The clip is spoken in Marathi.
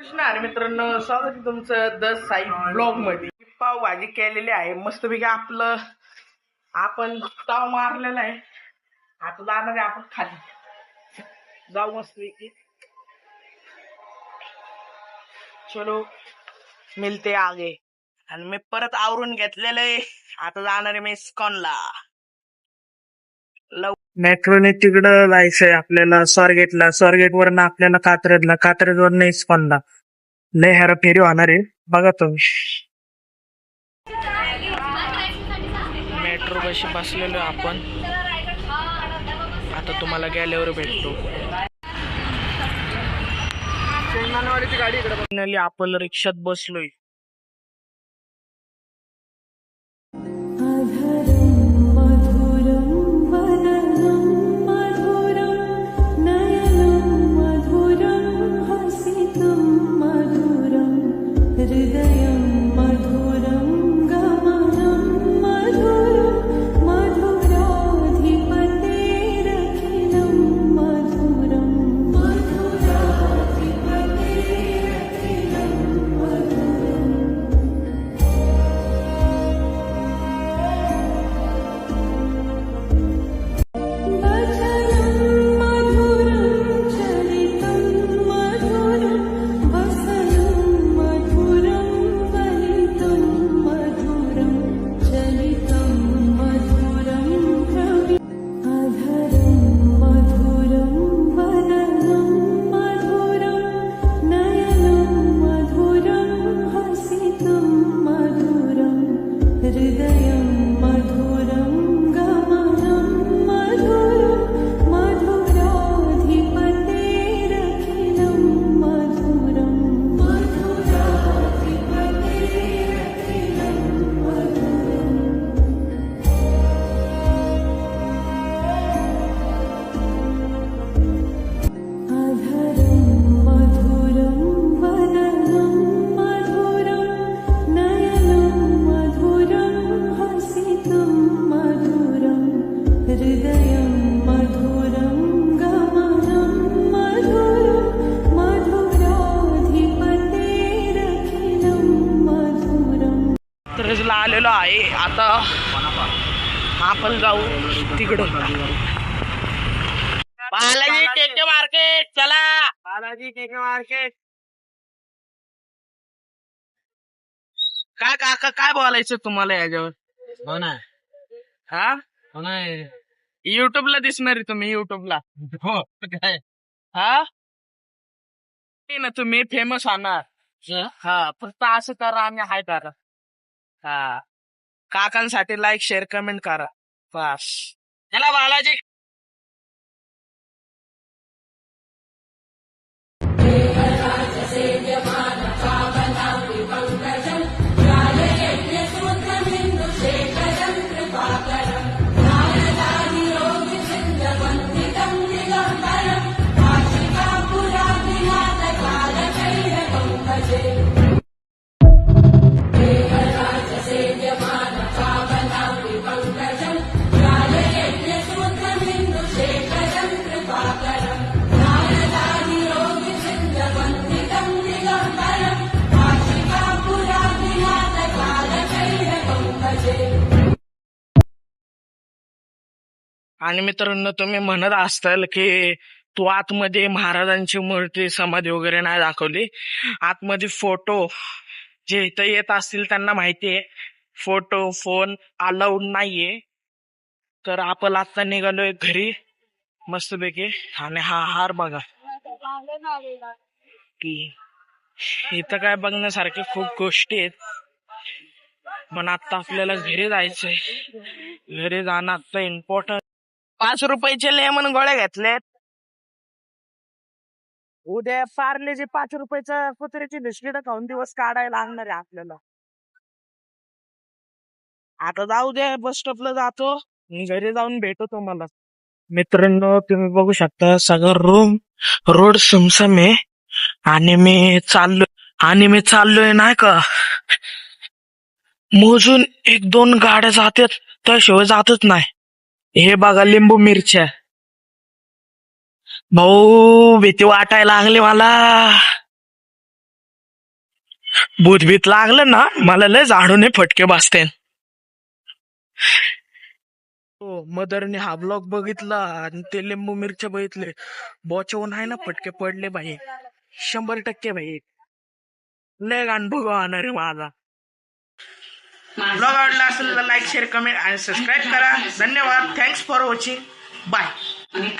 कृष्ण मित्रांनो, स्वागत आहे तुमचं द साई ब्लॉग मध्ये. पावभाजी केलेली आहे मस्तपैकी. आपण ताव मारलेला आहे. आता जाणार आहे आपण खाली. जाऊ मस्तपैकी. चलो मिलते आगे. आणि मी परत आवरून घेतलेलं आहे. आता जाणार आहे मी इस्कॉनला. मेट्रोने तिकडं जायचंय आपल्याला स्वारगेटला. स्वारगेट वरनं आपल्याला कात्रज वरनं इस्कॉनला. लय हेरा फेरी होणार आहे बघा तुम्ही. मेट्रो बशी बसलेलो आपण. आता तुम्हाला गेल्यावर भेटतो. गाडी आपण रिक्षात बसलोय. कात्रजला आलेलो आहे. आता आपण जाऊ तिकडं. बालाजी केके मार्केट. चला बालाजी केके मार्केट. काय काका काय बोलायचं तुम्हाला याच्यावर? हो ना. हा हो ना. युट्यूबला दिसणार आहे तुम्ही. युट्यूबला हो काय हा ना तुम्ही फेमस होणार. हा फक्त असं करा आणि हाय करा. हा काकांसाठी लाईक शेअर कमेंट करा बस. चला बालाजी. आणि मित्रांनो, तुम्ही म्हणत असताल की तू आतमध्ये महाराजांची मूर्ती समाधी वगैरे नाही दाखवली. आतमध्ये फोटो जे इथं येत असतील त्यांना माहितीये फोटो फोन अलाउड नाहीये. तर आपण आता निघालोय घरी मस्तपैकी. आणि हा हार बघा की इथं काय बघण्यासारखे खूप गोष्टी आहेत. पण आता आपल्याला घरी जायचंय. घरी जाणं आता इम्पॉर्टंट. 5 रुपयाचे लेमन गोळ्या घेतलेत. उद्या पार्लेजी 5 रुपयाच्या कुत्र्याची बिस्किट खाऊन दिवस काढायला लागणार आहे आपल्याला. आता जाऊ दे. बस स्टॉपला जातो. घरी जाऊन भेटतो मला. मित्रांनो, तुम्ही बघू शकता सगळं रोड सुमसम आहे. आणि मी चाललोय नाही का मोजून 1-2 गाड्या जातात त्याशिवाय जातच नाही. हे बघा लिंबू मिरच्या. भाऊ भीती वाटायला लागली मला. भूतभीत लागलं ना मला लय झाडूने फटके बसते. हो मदरने हा ब्लॉग बघितला आणि ते लिंबू मिरच्या बघितले बोचवून आहे ना फटके पडले भाई 100% भाई. लय अनुभव होणार आहे माझा. ब्लॉग आवडला असेल तर लाईक शेअर कमेंट आणि सबस्क्राईब करा. धन्यवाद. Thanks for watching. बाय.